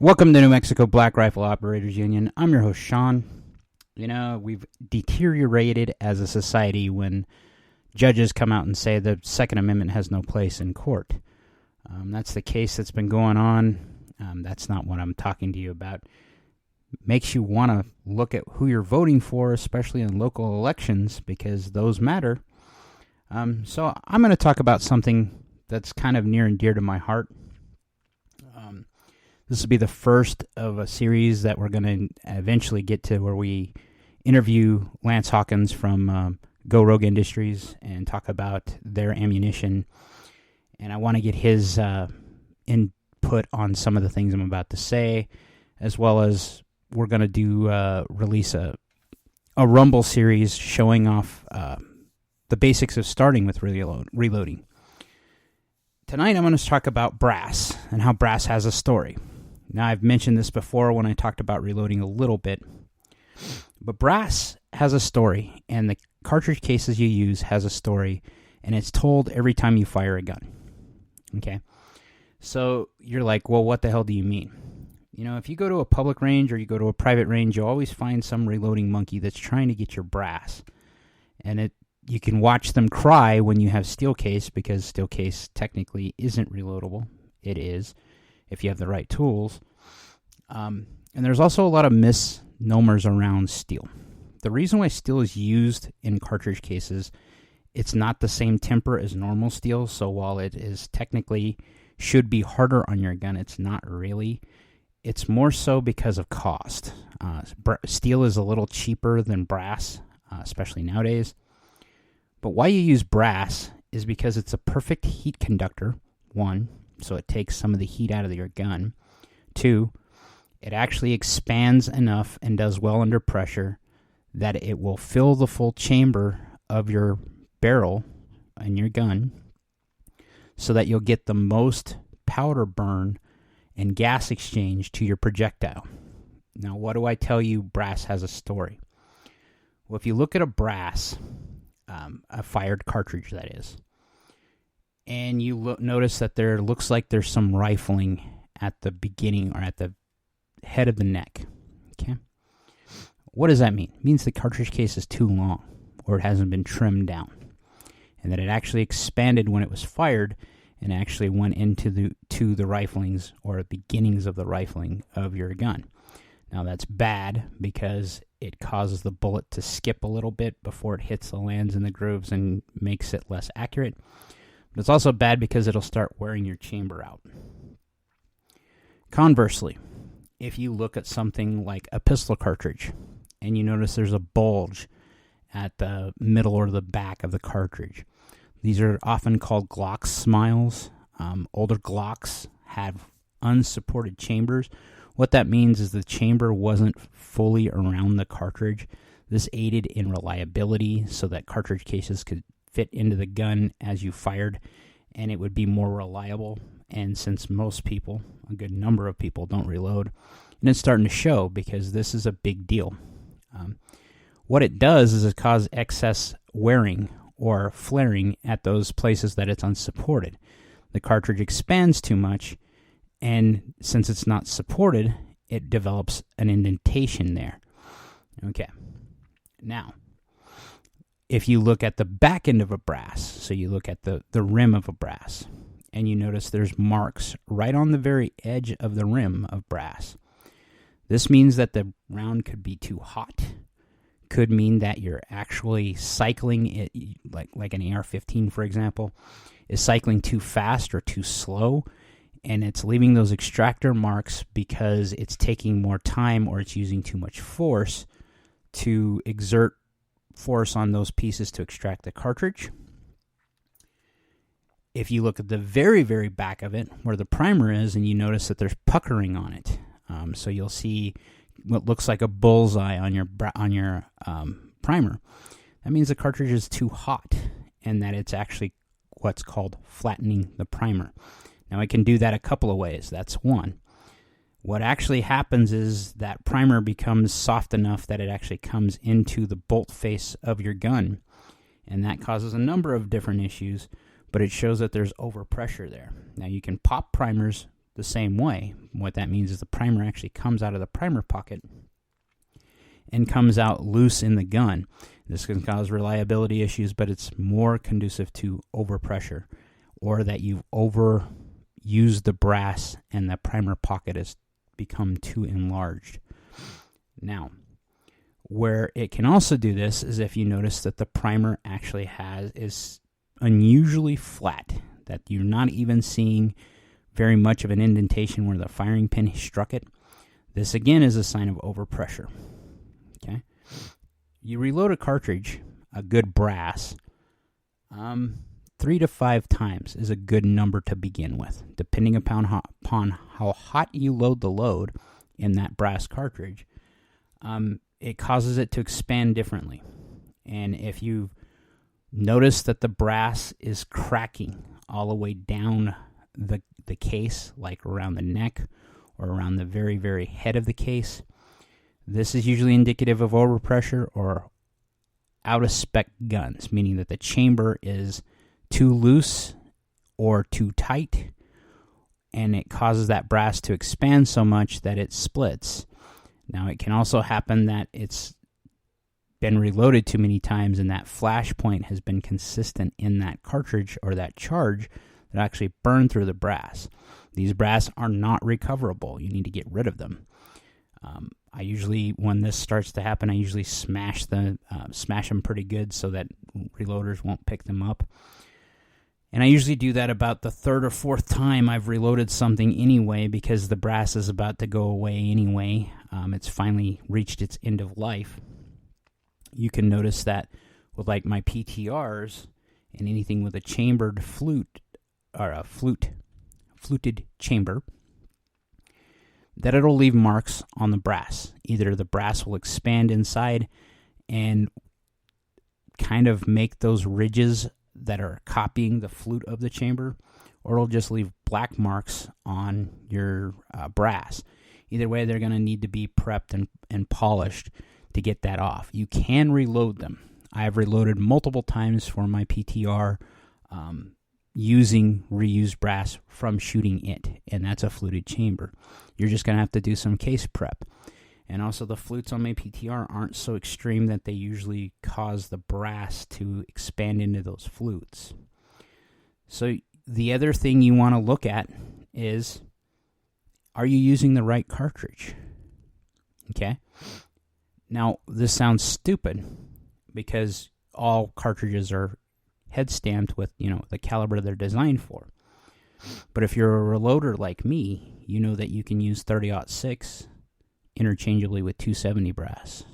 Welcome to New Mexico Black Rifle Operators Union. I'm your host, Sean. You know, we've deteriorated as a society when judges come out and say the Second Amendment has no place in court. That's the case that's been going on. That's not what I'm talking to you about. Makes you want to look at who you're voting for, especially in local elections, because those matter. So I'm going to talk about something that's kind of near and dear to my heart. This will be the first of a series that we're going to eventually get to where we interview Lance Hawkins from Go Rogue Industries and talk about their ammunition. And I want to get his input on some of the things I'm about to say, as well as we're going to release a Rumble series showing off the basics of starting with reloading. Tonight I'm going to talk about brass and how brass has a story. Now, I've mentioned this before when I talked about reloading a little bit, but brass has a story, and the cartridge cases you use has a story, and it's told every time you fire a gun. Okay? So you're like, well, what the hell do you mean? You know, if you go to a public range or you go to a private range, you'll always find some reloading monkey that's trying to get your brass. And you can watch them cry when you have steel case, because steel case technically isn't reloadable. It is, if you have the right tools. And there's also a lot of misnomers around steel. The reason why steel is used in cartridge cases, it's not the same temper as normal steel, so while it is technically should be harder on your gun, it's not really. It's more so because of cost. Steel is a little cheaper than brass, especially nowadays. But why you use brass is because it's a perfect heat conductor, one, so it takes some of the heat out of your gun. Two, it actually expands enough and does well under pressure that it will fill the full chamber of your barrel in your gun so that you'll get the most powder burn and gas exchange to your projectile. Now, what do I tell you brass has a story? Well, if you look at a brass, a fired cartridge that is, and you notice that there looks like there's some rifling at the beginning or at the head of the neck. Okay, what does that mean? It means the cartridge case is too long, or it hasn't been trimmed down, and that it actually expanded when it was fired and actually went into the riflings or beginnings of the rifling of your gun. Now that's bad because it causes the bullet to skip a little bit before it hits the lands in the grooves and makes it less accurate. But it's also bad because it'll start wearing your chamber out. Conversely, if you look at something like a pistol cartridge and you notice there's a bulge at the middle or the back of the cartridge, these are often called Glock smiles. Older Glocks have unsupported chambers. What that means is the chamber wasn't fully around the cartridge. This aided in reliability so that cartridge cases could fit into the gun as you fired, and it would be more reliable. And since most people, a good number of people, don't reload, and it's starting to show because this is a big deal. What it does is it causes excess wearing or flaring at those places that it's unsupported. The cartridge expands too much, and since it's not supported, it develops an indentation there. Okay, now, if you look at the back end of a brass, so you look at the rim of a brass, and you notice there's marks right on the very edge of the rim of brass. This means that the round could be too hot, could mean that you're actually cycling it, like an AR-15, for example, is cycling too fast or too slow, and it's leaving those extractor marks because it's taking more time or it's using too much force to exert force on those pieces to extract the cartridge. If you look at the very, very back of it, where the primer is, and you notice that there's puckering on it, so you'll see what looks like a bullseye on your primer. That means the cartridge is too hot, and that it's actually what's called flattening the primer. Now, I can do that a couple of ways. That's one. What actually happens is that primer becomes soft enough that it actually comes into the bolt face of your gun, and that causes a number of different issues, but it shows that there's overpressure there. Now, you can pop primers the same way. What that means is the primer actually comes out of the primer pocket and comes out loose in the gun. This can cause reliability issues, but it's more conducive to overpressure, or that you've overused the brass and the primer pocket has become too enlarged. Now, where it can also do this is if you notice that the primer actually is unusually flat, that you're not even seeing very much of an indentation where the firing pin struck it. This again is a sign of overpressure. Okay, you reload a cartridge, a good brass, 3 to 5 times is a good number to begin with, depending upon how hot you load the load in that brass cartridge. It causes it to expand differently, and if you notice that the brass is cracking all the way down the case, like around the neck or around the very, very head of the case, this is usually indicative of overpressure or out-of-spec guns, meaning that the chamber is too loose or too tight, and it causes that brass to expand so much that it splits. Now, it can also happen that it's been reloaded too many times and that flash point has been consistent in that cartridge or that charge that actually burned through the brass. These brass are not recoverable. You need to get rid of them. I usually, when this starts to happen, I usually smash them pretty good so that reloaders won't pick them up. And I usually do that about the third or fourth time I've reloaded something anyway, because the brass is about to go away anyway. It's finally reached its end of life. You can notice that with like my PTRs and anything with a chambered flute or a fluted chamber, that it'll leave marks on the brass. Either the brass will expand inside and kind of make those ridges that are copying the flute of the chamber, or it'll just leave black marks on your brass. Either way, they're going to need to be prepped and polished to get that off. You can reload them. I have reloaded multiple times for my PTR using reused brass from shooting it, and that's a fluted chamber. You're just going to have to do some case prep. And also the flutes on my PTR aren't so extreme that they usually cause the brass to expand into those flutes. So the other thing you want to look at is, are you using the right cartridge? Okay. Now, this sounds stupid because all cartridges are head stamped with, the caliber they're designed for. But if you're a reloader like me, you know that you can use 30-06 interchangeably with 270 brass.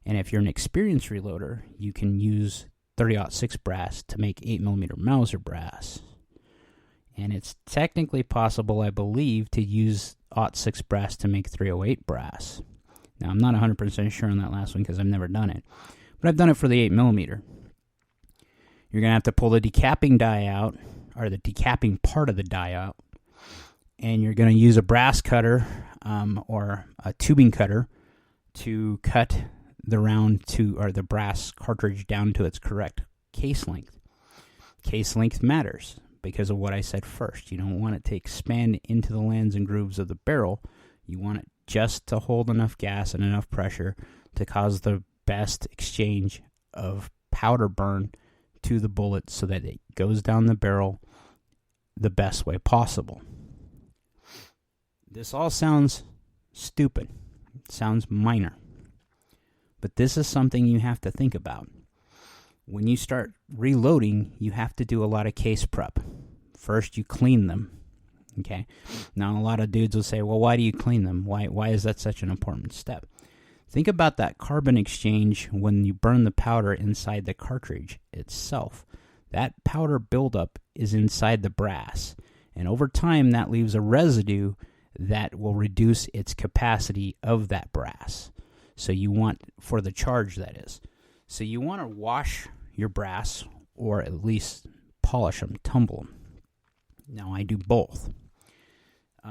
And if you're an experienced reloader, you can use 30-06 brass to make 8mm Mauser brass. And it's technically possible, I believe, to use 06 brass to make 308 brass. Now, I'm not 100% sure on that last one because I've never done it. But I've done it for the 8mm. You're going to have to pull the decapping die out, or the decapping part of the die out, and you're going to use a brass cutter or a tubing cutter to cut the the brass cartridge down to its correct case length. Case length matters because of what I said first. You don't want it to expand into the lands and grooves of the barrel. You want it just to hold enough gas and enough pressure to cause the best exchange of powder burn to the bullet so that it goes down the barrel the best way possible. This all sounds stupid. It sounds minor. But this is something you have to think about. When you start reloading, you have to do a lot of case prep. First, you clean them. Okay? Now, a lot of dudes will say, well, why do you clean them? Why is that such an important step? Think about that carbon exchange when you burn the powder inside the cartridge itself. That powder buildup is inside the brass, and over time that leaves a residue that will reduce its capacity of that brass. So you want, for the charge that is. So you want to wash your brass, or at least polish them, tumble them. Now I do both.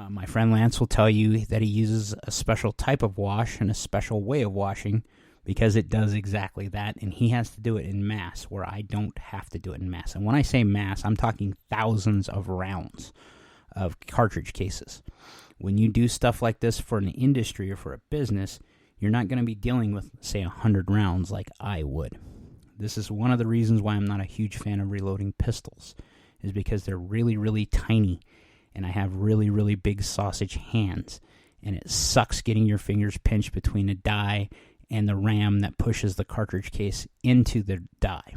My friend Lance will tell you that he uses a special type of wash and a special way of washing because it does exactly that, and he has to do it in mass, where I don't have to do it in mass. And when I say mass, I'm talking thousands of rounds of cartridge cases. When you do stuff like this for an industry or for a business, you're not going to be dealing with, say, 100 rounds like I would. This is one of the reasons why I'm not a huge fan of reloading pistols, is because they're really, really tiny, and I have really, really big sausage hands, and it sucks getting your fingers pinched between a die and the ram that pushes the cartridge case into the die.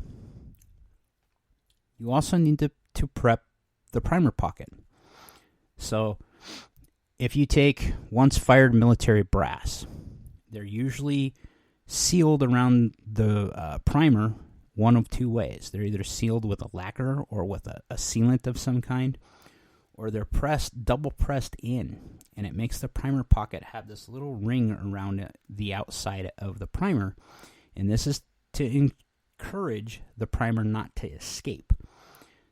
You also need to prep the primer pocket. So if you take once fired military brass, they're usually sealed around the primer one of two ways. They're either sealed with a lacquer or with a sealant of some kind, or they're double pressed in, and it makes the primer pocket have this little ring around the outside of the primer, and this is to encourage the primer not to escape.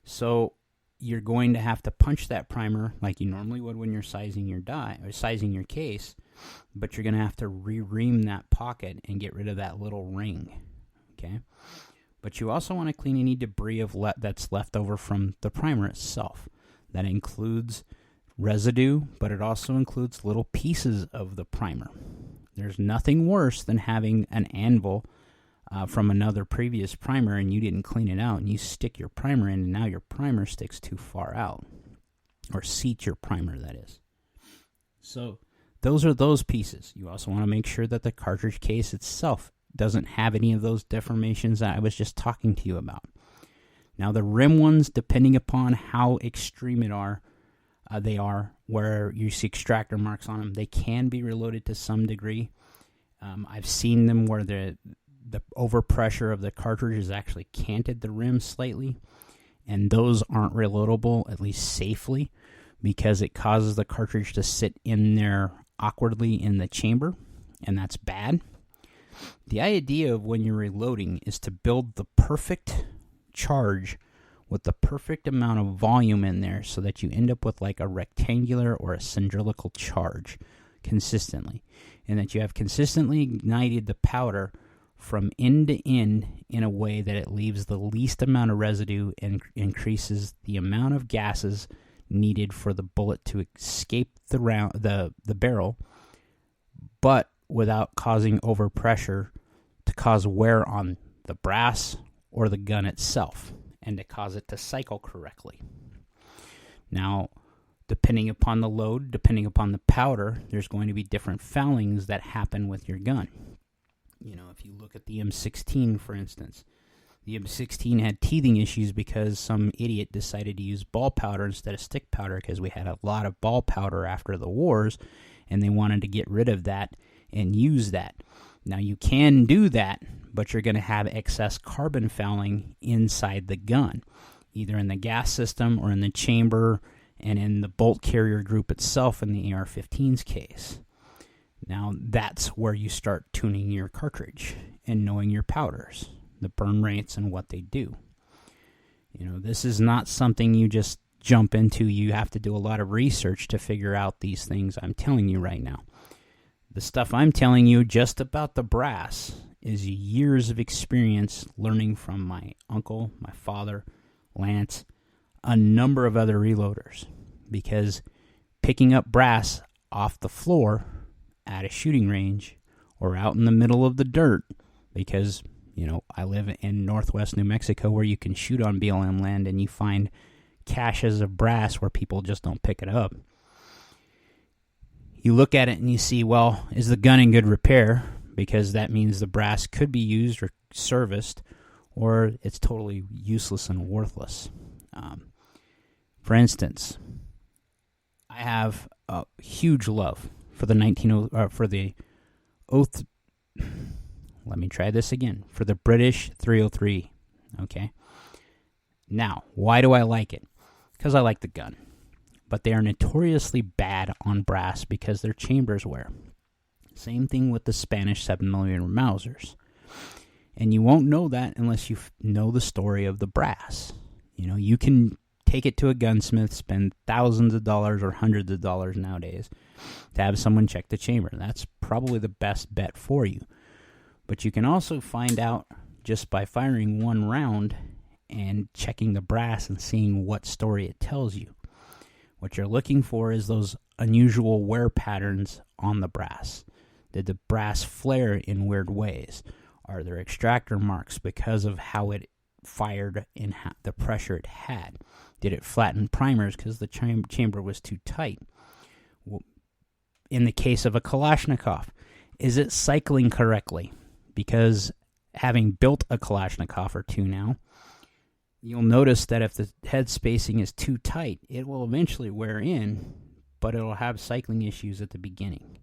So you're going to have to punch that primer like you normally would when you're sizing your die or sizing your case, but you're going to have to re-ream that pocket and get rid of that little ring. Okay, but you also want to clean any debris that's left over from the primer itself. That includes residue, but it also includes little pieces of the primer. There's nothing worse than having an anvil from another previous primer and you didn't clean it out, and you stick your primer in, and now your primer sticks too far out, or seats your primer, that is. So those are those pieces. You also want to make sure that the cartridge case itself doesn't have any of those deformations that I was just talking to you about. Now the rim ones, depending upon how extreme they are, where you see extractor marks on them, they can be reloaded to some degree. I've seen them where the overpressure of the cartridge has actually canted the rim slightly, and those aren't reloadable, at least safely, because it causes the cartridge to sit in there awkwardly in the chamber, and that's bad. The idea of when you're reloading is to build the perfect charge with the perfect amount of volume in there so that you end up with like a rectangular or a cylindrical charge consistently, and that you have consistently ignited the powder from end to end in a way that it leaves the least amount of residue and increases the amount of gases needed for the bullet to escape the barrel, but without causing overpressure to cause wear on the brass or the gun itself, and to cause it to cycle correctly. Now, depending upon the load, depending upon the powder, there's going to be different foulings that happen with your gun. You know, if you look at the M16, for instance, the M16 had teething issues because some idiot decided to use ball powder instead of stick powder, because we had a lot of ball powder after the wars, and they wanted to get rid of that and use that. Now, you can do that, but you're going to have excess carbon fouling inside the gun, either in the gas system or in the chamber and in the bolt carrier group itself in the AR-15's case. Now, that's where you start tuning your cartridge and knowing your powders, the burn rates, and what they do. You know, this is not something you just jump into. You have to do a lot of research to figure out these things I'm telling you right now. The stuff I'm telling you just about the brass is years of experience learning from my uncle, my father, Lance, a number of other reloaders. Because picking up brass off the floor at a shooting range or out in the middle of the dirt, because, you know, I live in northwest New Mexico where you can shoot on BLM land and you find caches of brass where people just don't pick it up. You look at it and you see, well, is the gun in good repair? Because that means the brass could be used or serviced, or it's totally useless and worthless. For instance, I have a huge love for the for the British 303. Okay. Now, why do I like it? Because I like the gun. But they are notoriously bad on brass because their chambers wear. Same thing with the Spanish 7mm Mausers. And you won't know that unless you know the story of the brass. You know, you can take it to a gunsmith, spend thousands of dollars or hundreds of dollars nowadays to have someone check the chamber. That's probably the best bet for you. But you can also find out just by firing one round and checking the brass and seeing what story it tells you. What you're looking for is those unusual wear patterns on the brass. Did the brass flare in weird ways? Are there extractor marks because of how it fired and the pressure it had? Did it flatten primers because the chamber was too tight? In the case of a Kalashnikov, is it cycling correctly? Because having built a Kalashnikov or two now, you'll notice that if the head spacing is too tight, it will eventually wear in, but it'll have cycling issues at the beginning.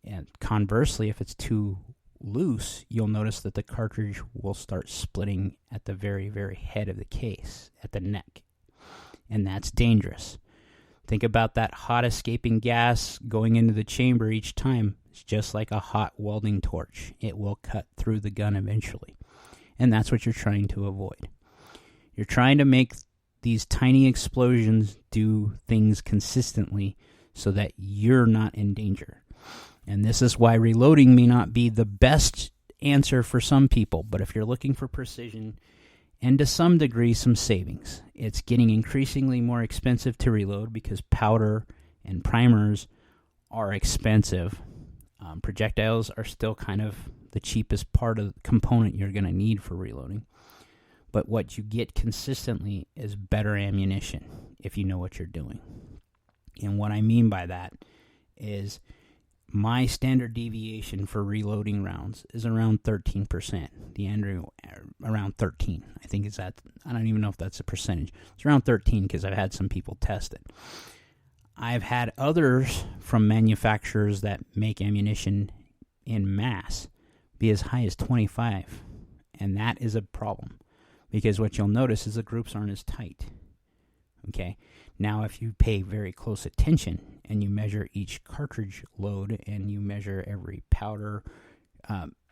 And conversely, if it's too loose, you'll notice that the cartridge will start splitting at the very, very head of the case, at the neck. And that's dangerous. Think about that hot escaping gas going into the chamber each time. It's just like a hot welding torch. It will cut through the gun eventually. And that's what you're trying to avoid. You're trying to make these tiny explosions do things consistently so that you're not in danger. And this is why reloading may not be the best answer for some people, but if you're looking for precision and to some degree some savings, it's getting increasingly more expensive to reload because powder and primers are expensive. Projectiles are still kind of the cheapest part of the component you're going to need for reloading. But what you get consistently is better ammunition if you know what you're doing. And what I mean by that is my standard deviation for reloading rounds is around 13%. The Andrew, around 13. I think it's that. I don't even know if that's a percentage. It's around 13 because I've had some people test it. I've had others from manufacturers that make ammunition in mass be as high as 25. And that is a problem because what you'll notice is the groups aren't as tight. Okay? Now, if you pay very close attention and you measure each cartridge load and you measure every powder,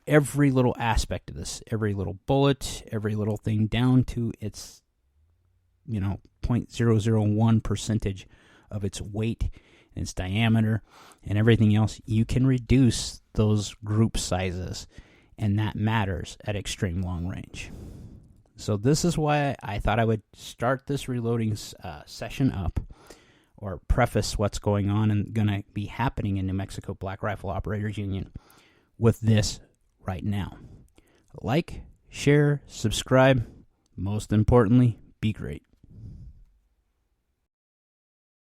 every little aspect of this, every little bullet, every little thing down to its, 0.001 percentage of its weight and its diameter and everything else, you can reduce those group sizes, and that matters at extreme long range. So this is why I thought I would start this reloading session up, or preface what's going on and going to be happening in New Mexico Black Rifle Operators Union with this right now. Like, share, subscribe. Most importantly, be great.